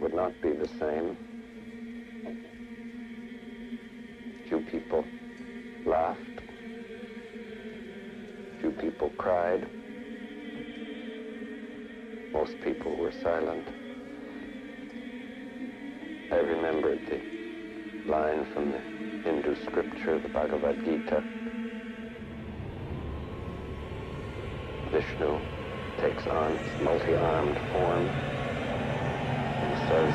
would not be the same. Few people laughed. Few people cried. Most people were silent. I remembered the line from the Hindu scripture, the Bhagavad Gita. Vishnu takes on his multi-armed form and says,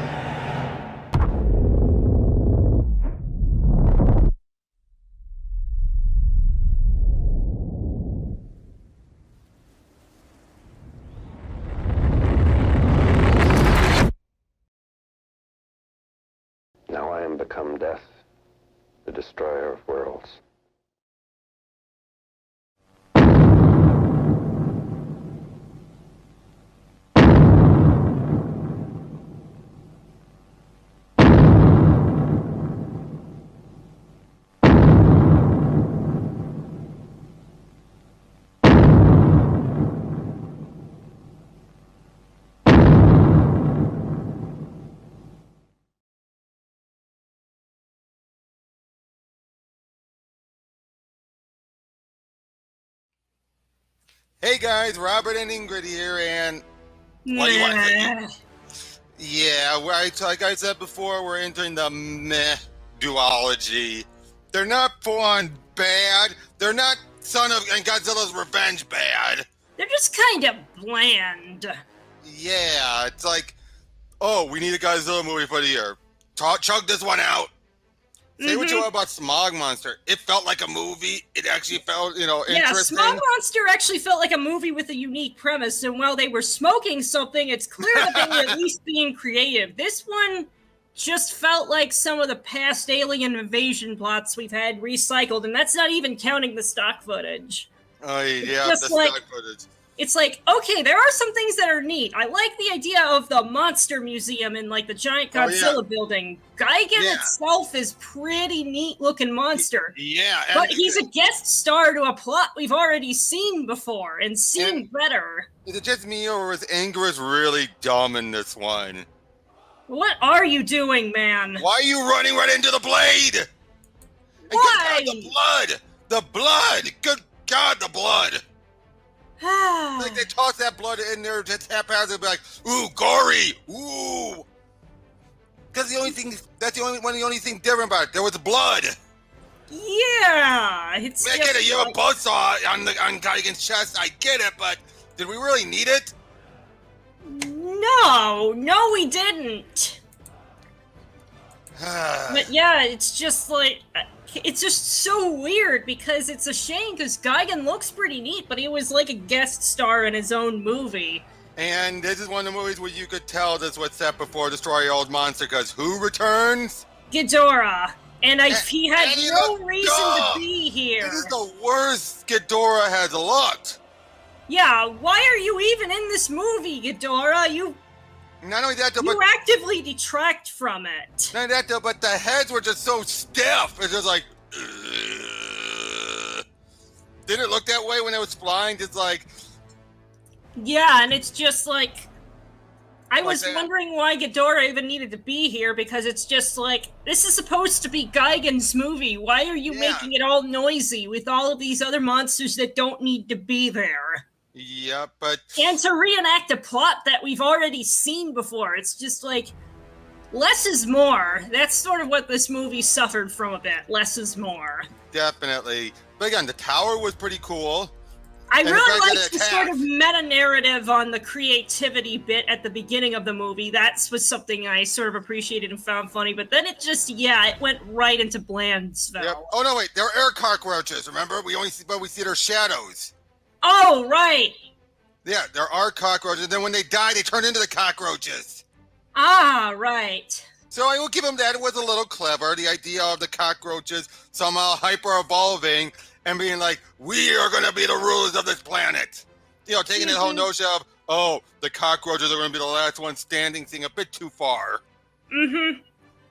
"Now I am become death, the destroyer of worlds." Hey guys, Robert and Ingrid here, and what do you want to say? Yeah, like I said before, we're entering the meh duology. They're not full on bad. They're not Son of and Godzilla's Revenge bad. They're just kind of bland. Yeah, it's like, oh, we need a Godzilla movie for the year. Chug this one out. Say what you want about Smog Monster. It felt like a movie. It actually felt, interesting. Yeah, Smog Monster actually felt like a movie with a unique premise, and while they were smoking something, it's clear that they were at least being creative. This one just felt like some of the past alien invasion plots we've had recycled, and that's not even counting the stock footage. Oh, yeah, the stock footage. It's like, okay, there are some things that are neat. I like the idea of the monster museum and like the giant Godzilla building. Gigan itself is pretty neat looking monster. Yeah. But he's a guest star to a plot we've already seen before and seen better. Is it just me, or was Angirus really dumb in this one? What are you doing, man? Why are you running right into the blade? Why? And the blood! The blood! Good God, the blood! Like they toss that blood in there just haphazardly, like, ooh, gory, ooh. Because that's the only thing different about it. There was blood. Yeah, I get it. You have a buzzsaw on Gigan's chest. I get it, but did we really need it? No, we didn't. But yeah, it's just like. It's just so weird because it's a shame because Gigan looks pretty neat, but he was like a guest star in his own movie. And this is one of the movies where you could tell this was set before Destroy Your Old Monster, because who returns? Ghidorah. And he had no reason to be here. This is the worst Ghidorah has looked. Yeah, why are you even in this movie, Ghidorah? Not only that, though, you actively detract from it. Not only that, though, but the heads were just so stiff. It's just like, didn't it look that way when it was flying? Just like, yeah, and it's just like, I was wondering why Ghidorah even needed to be here, because it's just like, this is supposed to be Gigan's movie. Why are you making it all noisy with all of these other monsters that don't need to be there? Yeah, but... And to reenact a plot that we've already seen before. It's just like, less is more. That's sort of what this movie suffered from a bit. Less is more. Definitely. But again, the tower was pretty cool. I really liked the sort of meta-narrative on the creativity bit at the beginning of the movie. That was something I sort of appreciated and found funny. But then it just, it went right into Blandsville. Yep. Oh, no, wait. They're air cockroaches, remember? We see their shadows. Oh, right. Yeah, there are cockroaches. Then when they die, they turn into the cockroaches. Ah, right. So I will give them that. It was a little clever. The idea of the cockroaches somehow hyper-evolving and being like, we are going to be the rulers of this planet. Taking that whole notion of, oh, the cockroaches are going to be the last one standing thing a bit too far.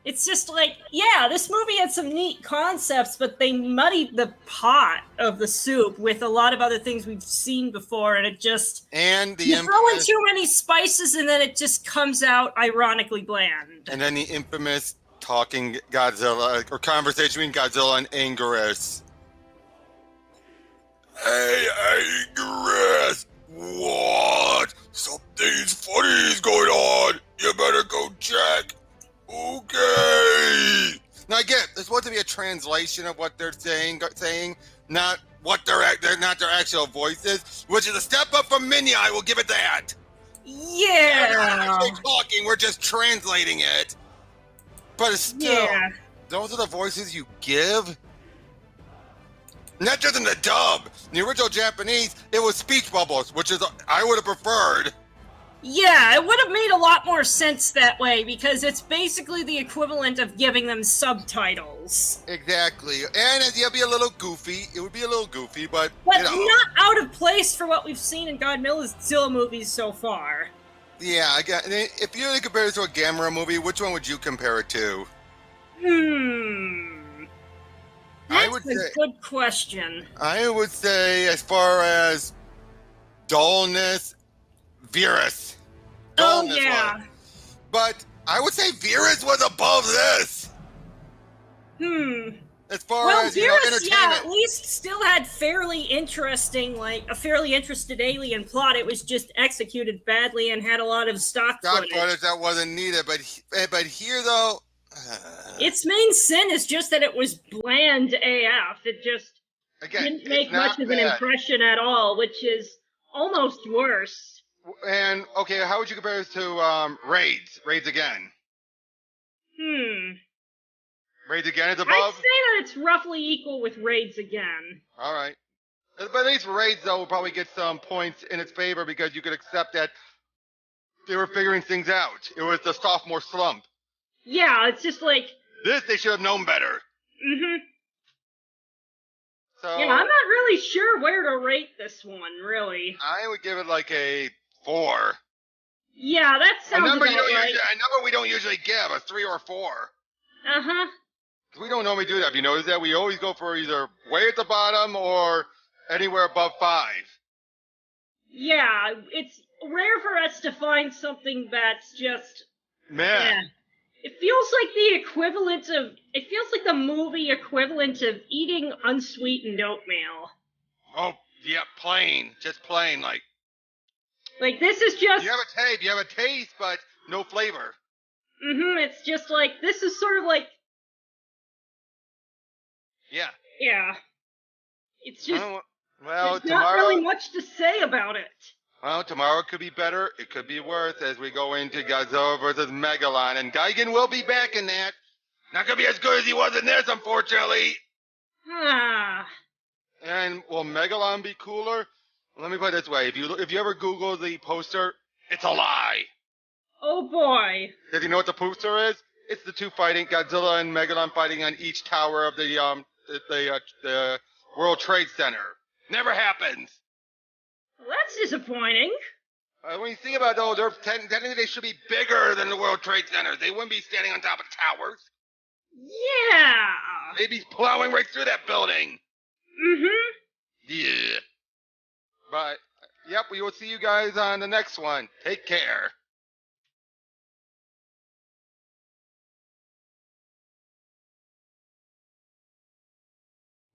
It's just like, yeah, this movie had some neat concepts, but they muddied the pot of the soup with a lot of other things we've seen before, and it just... And the you throw in infamous... too many spices, and then it just comes out ironically bland. And then the infamous talking Godzilla, or conversation between Godzilla and Angirus. Hey, Angirus! What? Something's funny is going on! You better go check! Okay. Now I get there's supposed to be a translation of what they're saying, not what not their actual voices, which is a step up from Minya. I will give it that. Yeah. We're not actually talking; we're just translating it. But it's still, those are the voices you give. Not just in the dub. In the original Japanese, it was speech bubbles, which is I would have preferred. Yeah, it would have made a lot more sense that way, because it's basically the equivalent of giving them subtitles. Exactly. And it'd be a little goofy. It would be a little goofy, but not out of place for what we've seen in Godzilla movies so far. Yeah, if you were to compare it to a Gamera movie, which one would you compare it to? That's a good question. I would say, as far as dullness, Virus. Oh, yeah. But I would say Virus was above this. As far as, Virus, entertainment. at least still had fairly interesting, like, a fairly interested alien plot. It was just executed badly and had a lot of stock footage that wasn't needed. But here, though... its main sin is just that it was bland AF. It just didn't make much of an impression at all, which is almost worse. And, okay, how would you compare this to Raids? Raids Again. Raids Again is above? I'd say that it's roughly equal with Raids Again. All right. But at least Raids, though, will probably get some points in its favor because you could accept that they were figuring things out. It was the sophomore slump. Yeah, it's just like... This, they should have known better. So, yeah, I'm not really sure where to rate this one, really. I would give it like a 4. Yeah, that sounds about right. A number we don't usually give, a 3 or a 4. We don't normally do that. Have you noticed that? We always go for either way at the bottom or anywhere above 5. Yeah, it's rare for us to find something that's just... Man. It feels like the equivalent of... It feels like the movie equivalent of eating unsweetened oatmeal. Oh, yeah, plain. Just plain, like... Like, this is just... You have a taste, but no flavor. It's just like... This is sort of like... Yeah. Yeah. It's just... Well, there's not really much to say about it. Well, tomorrow could be better. It could be worse as we go into Godzilla vs. Megalon. And Gigan will be back in that. Not going to be as good as he was in this, unfortunately. And will Megalon be cooler? Let me put it this way. If you ever Google the poster, it's a lie. Oh, boy. Did you know what the poster is? It's the two fighting, Godzilla and Megalon fighting on each tower of the World Trade Center. Never happens. Well, that's disappointing. When you think about it, though, technically they should be bigger than the World Trade Center. They wouldn't be standing on top of towers. Yeah. They'd be plowing right through that building. Yeah. But, yep, we will see you guys on the next one. Take care.